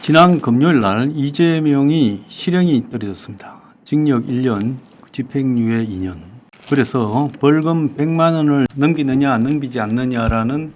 지난 금요일 날 이재명이 실형이 떨어졌습니다. 징역 1년, 집행유예 2년. 그래서 벌금 100만 원을 넘기느냐 넘기지 않느냐라는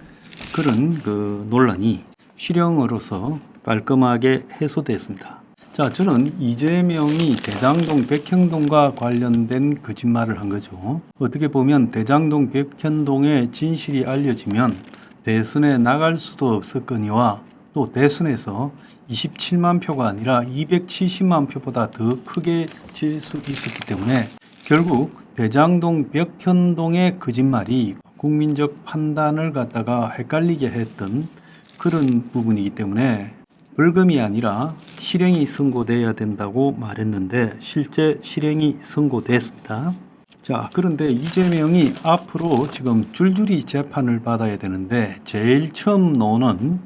그런 논란이 실형으로서 깔끔하게 해소됐습니다. 자, 저는 이재명이 대장동 백현동과 관련된 거짓말을 한 거죠. 어떻게 보면 대장동 백현동의 진실이 알려지면 대선에 나갈 수도 없었거니와 또 대선에서 27만 표가 아니라 270만 표보다 더 크게 질 수 있었기 때문에 결국 대장동 백현동의 거짓말이 국민적 판단을 갖다가 헷갈리게 했던 그런 부분이기 때문에 벌금이 아니라 실형이 선고돼야 된다고 말했는데 실제 실형이 선고됐습니다. 자, 그런데 이재명이 앞으로 지금 줄줄이 재판을 받아야 되는데 제일 처음 노는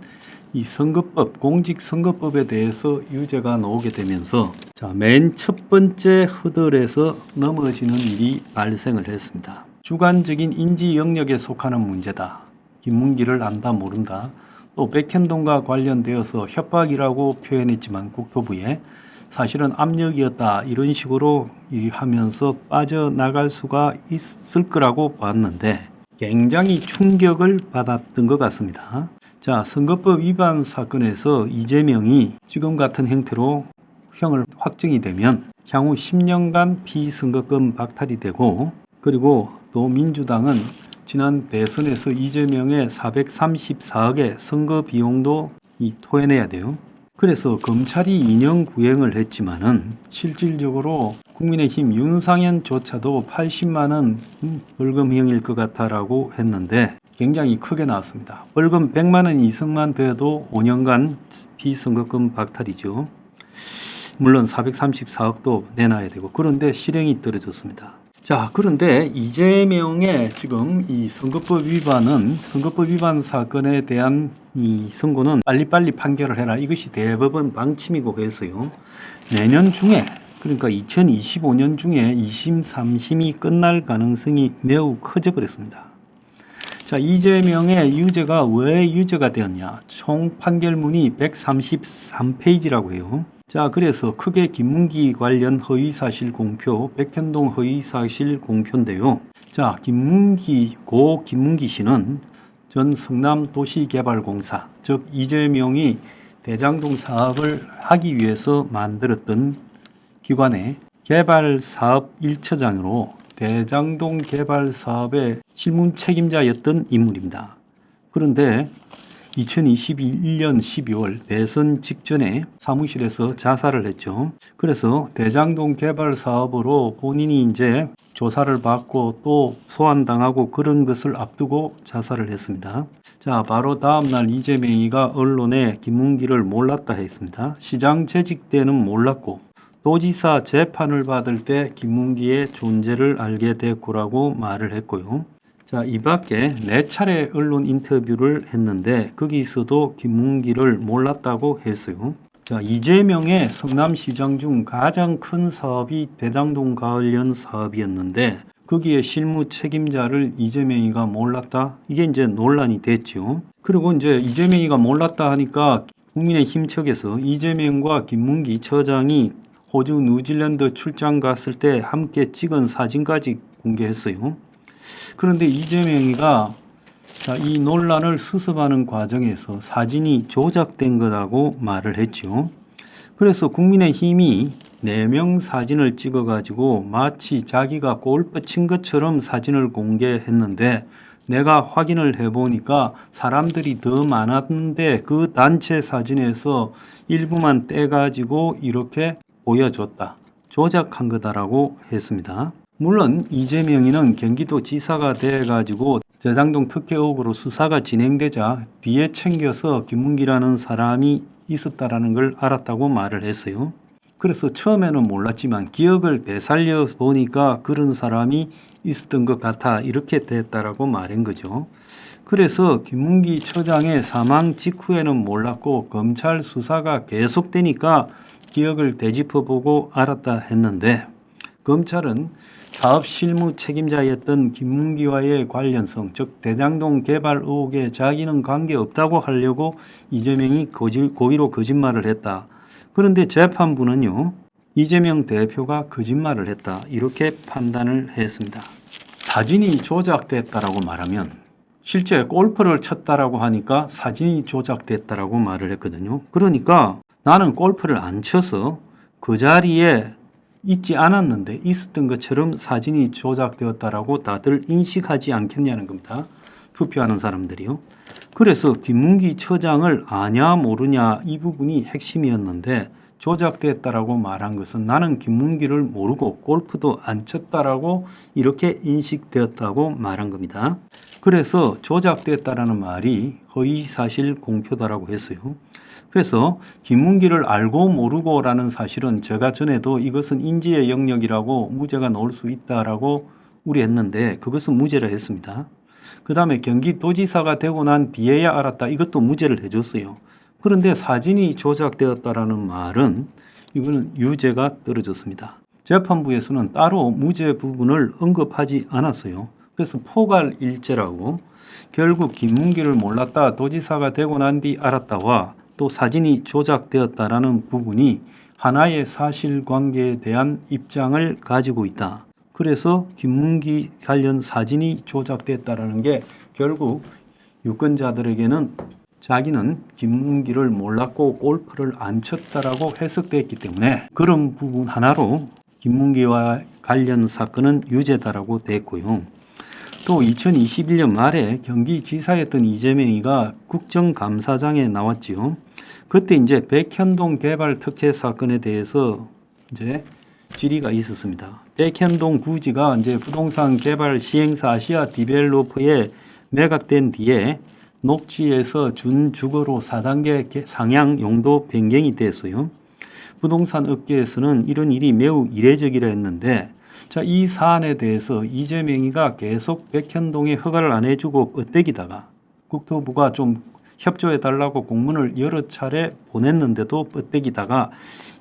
이 선거법, 공직선거법에 대해서 유죄가 나오게 되면서 자, 맨 첫 번째 허들에서 넘어지는 일이 발생을 했습니다. 주관적인 인지 영역에 속하는 문제다. 김문기를 안다 모른다. 또 백현동과 관련되어서 협박이라고 표현했지만 국토부에 사실은 압력이었다 이런 식으로 하면서 빠져나갈 수가 있을 거라고 봤는데 굉장히 충격을 받았던 것 같습니다. 자, 선거법 위반 사건에서 이재명이 지금 같은 형태로 형을 확정이 되면 향후 10년간 피선거권 박탈이 되고 그리고 또 민주당은 지난 대선에서 이재명의 434억의 선거 비용도 토해내야 돼요. 그래서 검찰이 인형 구형을 했지만은 실질적으로 국민의힘 윤상현조차도 80만 원 벌금형일 것 같다라고 했는데 굉장히 크게 나왔습니다. 벌금 100만 원 이상만 돼도 5년간 피선거권 박탈이죠. 물론 434억도 내놔야 되고 그런데 실형이 떨어졌습니다. 자, 그런데 이재명의 지금 이 선거법 위반 사건에 대한 이 선고는 빨리빨리 판결을 해라. 이것이 대법원 방침이고 해서요. 내년 중에 그러니까 2025년 중에 2심, 3심이 끝날 가능성이 매우 커져 버렸습니다. 자, 이재명의 유죄가 왜 유죄가 되었냐? 총 판결문이 133페이지라고 해요. 자, 그래서 크게 김문기 관련 허위사실 공표, 백현동 허위사실 공표인데요. 자, 김문기 씨는 전 성남도시개발공사, 즉 이재명이 대장동 사업을 하기 위해서 만들었던 기관의 개발사업 1처장으로 대장동 개발 사업의 실무 책임자였던 인물입니다. 그런데 2021년 12월 대선 직전에 사무실에서 자살을 했죠. 그래서 대장동 개발 사업으로 본인이 이제 조사를 받고 또 소환당하고 그런 것을 앞두고 자살을 했습니다. 자, 바로 다음날 이재명이가 언론에 김문기를 몰랐다 했습니다. 시장 재직 때는 몰랐고 도지사 재판을 받을 때 김문기의 존재를 알게 됐고라고 말을 했고요. 자, 이 밖에 4차례 언론 인터뷰를 했는데 거기서도 김문기를 몰랐다고 했어요. 자, 이재명의 성남시장 중 가장 큰 사업이 대장동 관련 사업이었는데 거기에 실무 책임자를 이재명이가 몰랐다? 이게 이제 논란이 됐죠. 그리고 이제 이재명이가 몰랐다 하니까 국민의힘 측에서 이재명과 김문기 처장이 호주 뉴질랜드 출장 갔을 때 함께 찍은 사진까지 공개했어요. 그런데 이재명이가 이 논란을 수습하는 과정에서 사진이 조작된 거라고 말을 했죠. 그래서 국민의힘이 4명 사진을 찍어가지고 마치 자기가 골프 친 것처럼 사진을 공개했는데 내가 확인을 해보니까 사람들이 더 많았는데 그 단체 사진에서 일부만 떼가지고 이렇게 보여줬다. 조작한 거다라고 했습니다. 물론 이재명이는 경기도지사가 돼가지고 대장동 특혜 의혹으로 수사가 진행되자 뒤에 챙겨서 김문기라는 사람이 있었다라는 걸 알았다고 말을 했어요. 그래서 처음에는 몰랐지만 기억을 되살려 보니까 그런 사람이 있었던 것 같아 이렇게 됐다라고 말한 거죠. 그래서 김문기 처장의 사망 직후에는 몰랐고 검찰 수사가 계속되니까 기억을 되짚어보고 알았다 했는데 검찰은 사업 실무 책임자였던 김문기와의 관련성, 즉 대장동 개발 의혹에 자기는 관계없다고 하려고 이재명이 고의로 거짓말을 했다. 그런데 재판부는요, 이재명 대표가 거짓말을 했다. 이렇게 판단을 했습니다. 사진이 조작됐다라고 말하면 실제 골프를 쳤다라고 하니까 사진이 조작됐다라고 말을 했거든요. 그러니까 나는 골프를 안 쳐서 그 자리에 있지 않았는데 있었던 것처럼 사진이 조작되었다라고 다들 인식하지 않겠냐는 겁니다. 투표하는 사람들이요. 그래서 김문기 처장을 아냐 모르냐 이 부분이 핵심이었는데 조작됐다라고 말한 것은 나는 김문기를 모르고 골프도 안 쳤다라고 이렇게 인식되었다고 말한 겁니다. 그래서 조작됐다라는 말이 허위사실 공표다라고 했어요. 그래서 김문기를 알고 모르고라는 사실은 제가 전에도 이것은 인지의 영역이라고 무죄가 나올 수 있다라고 우려했는데 그것은 무죄라 했습니다. 그 다음에 경기도지사가 되고 난 뒤에야 알았다. 이것도 무죄를 해줬어요. 그런데 사진이 조작되었다라는 말은 이거는 유죄가 떨어졌습니다. 재판부에서는 따로 무죄 부분을 언급하지 않았어요. 그래서 포괄일죄라고 결국 김문기를 몰랐다. 도지사가 되고 난 뒤 알았다와 또 사진이 조작되었다라는 부분이 하나의 사실관계에 대한 입장을 가지고 있다. 그래서 김문기 관련 사진이 조작됐다라는 게 결국 유권자들에게는 자기는 김문기를 몰랐고 골프를 안 쳤다라고 해석됐기 때문에 그런 부분 하나로 김문기와 관련 사건은 유죄다라고 됐고요. 또 2021년 말에 경기지사였던 이재명이가 국정감사장에 나왔지요. 그때 이제 백현동 개발 특혜 사건에 대해서 이제 질의가 있었습니다. 백현동 부지가 이제 부동산 개발 시행사 아시아 디벨로퍼에 매각된 뒤에 녹지에서 준주거로 4단계 상향 용도 변경이 됐어요. 부동산 업계에서는 이런 일이 매우 이례적이라 했는데 자, 이 사안에 대해서 이재명이가 계속 백현동에 허가를 안 해주고 뻗대기다가 국토부가 좀 협조해달라고 공문을 여러 차례 보냈는데도 뻗대기다가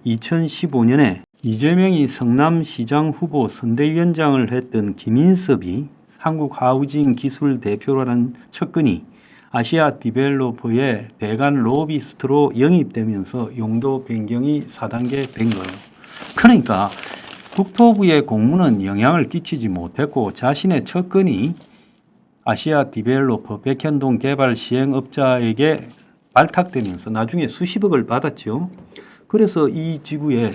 2015년에 이재명이 성남시장 후보 선대위원장을 했던 김인섭이 한국하우징 기술 대표라는 측근이 아시아 디벨로퍼의 대관 로비스트로 영입되면서 용도 변경이 4단계 된 거예요. 그러니까 국토부의 공문은 영향을 끼치지 못했고 자신의 측근이 아시아 디벨로퍼 백현동 개발 시행업자에게 발탁되면서 나중에 수십억을 받았죠. 그래서 이 지구에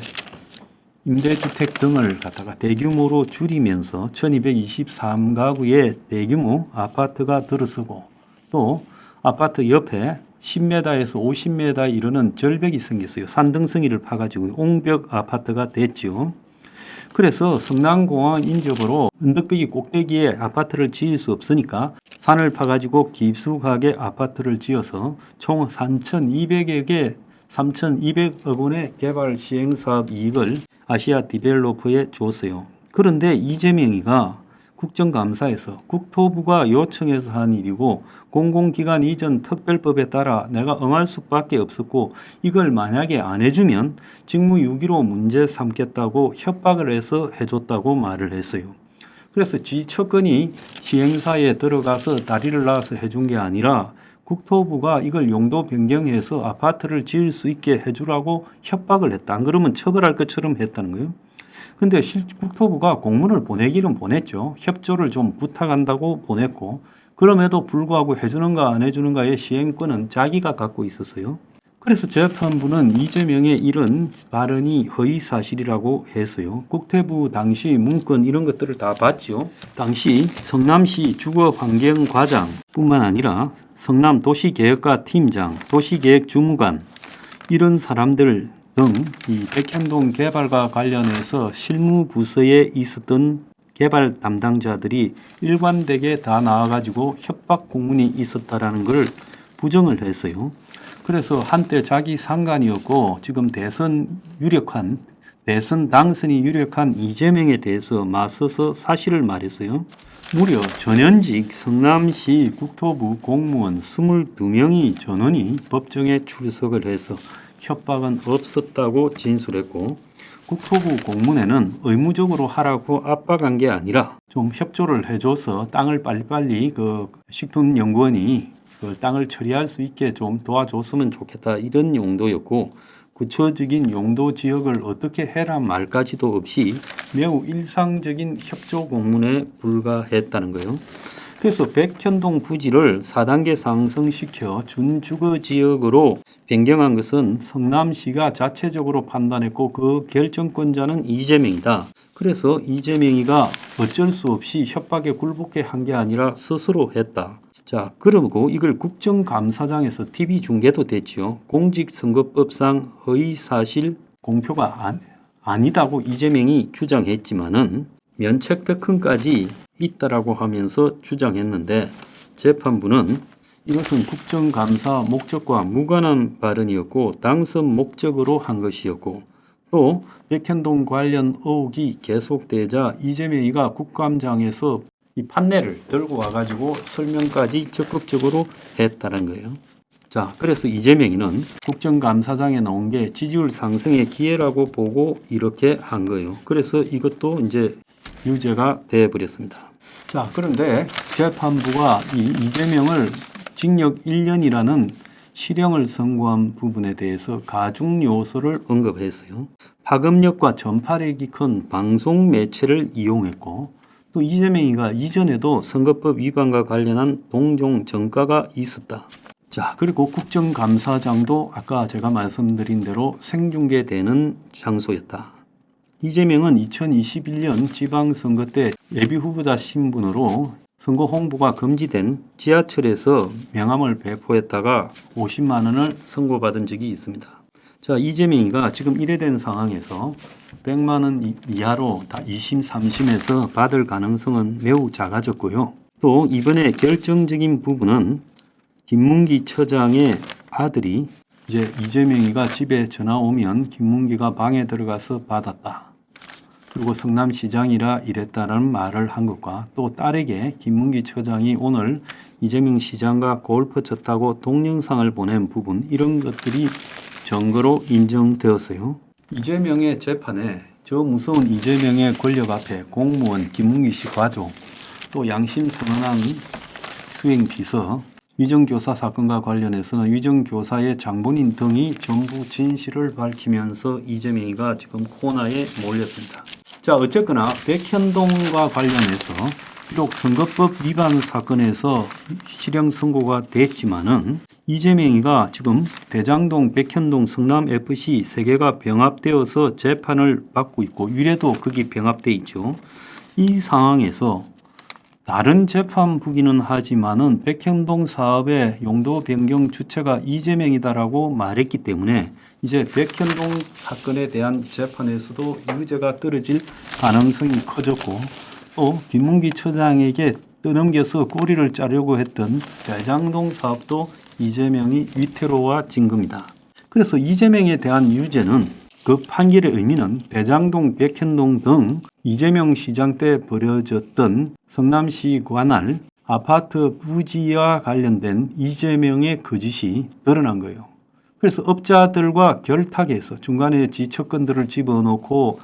임대주택 등을 갖다가 대규모로 줄이면서 1223가구의 대규모 아파트가 들어서고 또 아파트 옆에 10m에서 50m 이르는 절벽이 생겼어요. 산등성이를 파가지고 옹벽 아파트가 됐죠. 그래서 성남공항 인접으로 언덕배기 꼭대기에 아파트를 지을 수 없으니까 산을 파가지고 깊숙하게 아파트를 지어서 총 3,200억 원의 개발 시행사업 이익을 아시아 디벨로퍼에 줬어요. 그런데 이재명이가 국정감사에서 국토부가 요청해서 한 일이고 공공기관 이전 특별법에 따라 내가 응할 수밖에 없었고 이걸 만약에 안 해주면 직무유기로 문제 삼겠다고 협박을 해서 해줬다고 말을 했어요. 그래서 지 측근이 시행사에 들어가서 다리를 놔서 해준 게 아니라 국토부가 이걸 용도 변경해서 아파트를 지을 수 있게 해주라고 협박을 했다. 안 그러면 처벌할 것처럼 했다는 거예요. 근데 국토부가 공문을 보내기는 보냈죠. 협조를 좀 부탁한다고 보냈고 그럼에도 불구하고 해주는가 안 해주는가의 시행권은 자기가 갖고 있었어요. 그래서 재판부는 이재명의 이런 발언이 허위사실이라고 했어요. 국토부 당시 문건 이런 것들을 다 봤죠. 당시 성남시 주거환경과장 뿐만 아니라 성남도시계획과 팀장, 도시계획주무관 이런 사람들 등 이 백현동 개발과 관련해서 실무부서에 있었던 개발 담당자들이 일관되게 다 나와가지고 협박 공문이 있었다라는 걸 부정을 했어요. 그래서 한때 자기 상관이었고 지금 대선 당선이 유력한 이재명에 대해서 맞서서 사실을 말했어요. 무려 전현직 성남시 국토부 공무원 22명이 전원이 법정에 출석을 해서 협박은 없었다고 진술했고 국토부 공문에는 의무적으로 하라고 압박한 게 아니라 좀 협조를 해줘서 땅을 빨리빨리 그 식품연구원이 그 땅을 처리할 수 있게 좀 도와줬으면 좋겠다, 이런 용도였고, 구체적인 용도 지역을 어떻게 해라 말까지도 없이 매우 일상적인 협조 공문에 불과했다는 거예요. 그래서 백현동 부지를 4단계 상승시켜 준주거지역으로 변경한 것은 성남시가 자체적으로 판단했고 그 결정권자는 이재명이다. 그래서 이재명이가 어쩔 수 없이 협박에 굴복해 한 게 아니라 스스로 했다. 자, 그러고 이걸 국정감사장에서 TV 중계도 됐지요. 공직선거법상 허위사실 공표가 아니다고 이재명이 주장했지만은 면책 특권까지 있다라고 하면서 주장했는데, 재판부는 이것은 국정감사 목적과 무관한 발언이었고 당선 목적으로 한 것이었고, 또 백현동 관련 의혹이 계속되자 이재명이가 국감장에서 이 판례를 들고 와가지고 설명까지 적극적으로 했다는 거예요. 자, 그래서 이재명이는 국정감사장에 나온 게 지지율 상승의 기회라고 보고 이렇게 한 거예요. 그래서 이것도 이제 유죄가 되어버렸습니다. 자, 그런데 재판부가 이재명을 징역 1년이라는 실형을 선고한 부분에 대해서 가중 요소를 언급했어요. 파급력과 전파력이 큰 방송 매체를 이용했고, 또 이재명이가 이전에도 선거법 위반과 관련한 동종 전과가 있었다. 자, 그리고 국정감사장도 아까 제가 말씀드린 대로 생중계되는 장소였다. 이재명은 2021년 지방선거 때 예비후보자 신분으로 선거 홍보가 금지된 지하철에서 명함을 배포했다가 50만 원을 선고받은 적이 있습니다. 자, 이재명이가 지금 이래된 상황에서 100만 원 이하로 다 2심, 3심에서 받을 가능성은 매우 작아졌고요. 또 이번에 결정적인 부분은 김문기 처장의 아들이 이제 이재명이가 집에 전화 오면 김문기가 방에 들어가서 받았다. 그리고 성남시장이라 이랬다라는 말을 한 것과, 또 딸에게 김문기 처장이 오늘 이재명 시장과 골프 쳤다고 동영상을 보낸 부분, 이런 것들이 증거로 인정되었어요. 이재명의 재판에 저 무서운 이재명의 권력 앞에 공무원 김문기 씨 가족, 또 양심 선언한 수행비서, 위정교사 사건과 관련해서는 위정교사의 장본인 등이 전부 진실을 밝히면서 이재명이가 지금 코너에 몰렸습니다. 자, 어쨌거나 백현동과 관련해서 비록 선거법 위반 사건에서 실형 선고가 됐지만은 이재명이가 지금 대장동, 백현동, 성남FC 세 개가 병합되어서 재판을 받고 있고 위례도 거기 병합돼 있죠. 이 상황에서 다른 재판부기는 하지만은 백현동 사업의 용도 변경 주체가 이재명이다라고 말했기 때문에 이제 백현동 사건에 대한 재판에서도 유죄가 떨어질 가능성이 커졌고, 또 김문기 처장에게 떠넘겨서 꼬리를 자르려고 했던 대장동 사업도 이재명이 위태로워진 겁니다. 그래서 이재명에 대한 유죄는 그 판결의 의미는 대장동, 백현동 등 이재명 시장 때 벌어졌던 성남시 관할 아파트 부지와 관련된 이재명의 거짓이 드러난 거예요. 그래서 업자들과 결탁해서 중간에 지척권들을 집어넣고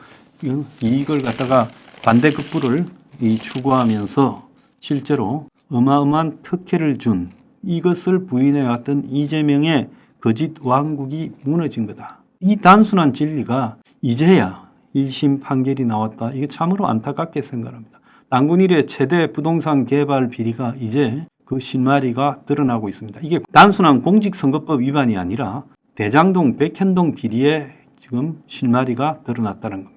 이익을 갖다가 반대급부를 추구하면서 실제로 어마어마한 특혜를 준, 이것을 부인해왔던 이재명의 거짓 왕국이 무너진 거다. 이 단순한 진리가 이제야 1심 판결이 나왔다. 이게 참으로 안타깝게 생각합니다. 단군 이래 최대 부동산 개발 비리가 이제 그 실마리가 드러나고 있습니다. 이게 단순한 공직선거법 위반이 아니라 대장동, 백현동 비리에 지금 실마리가 드러났다는 겁니다.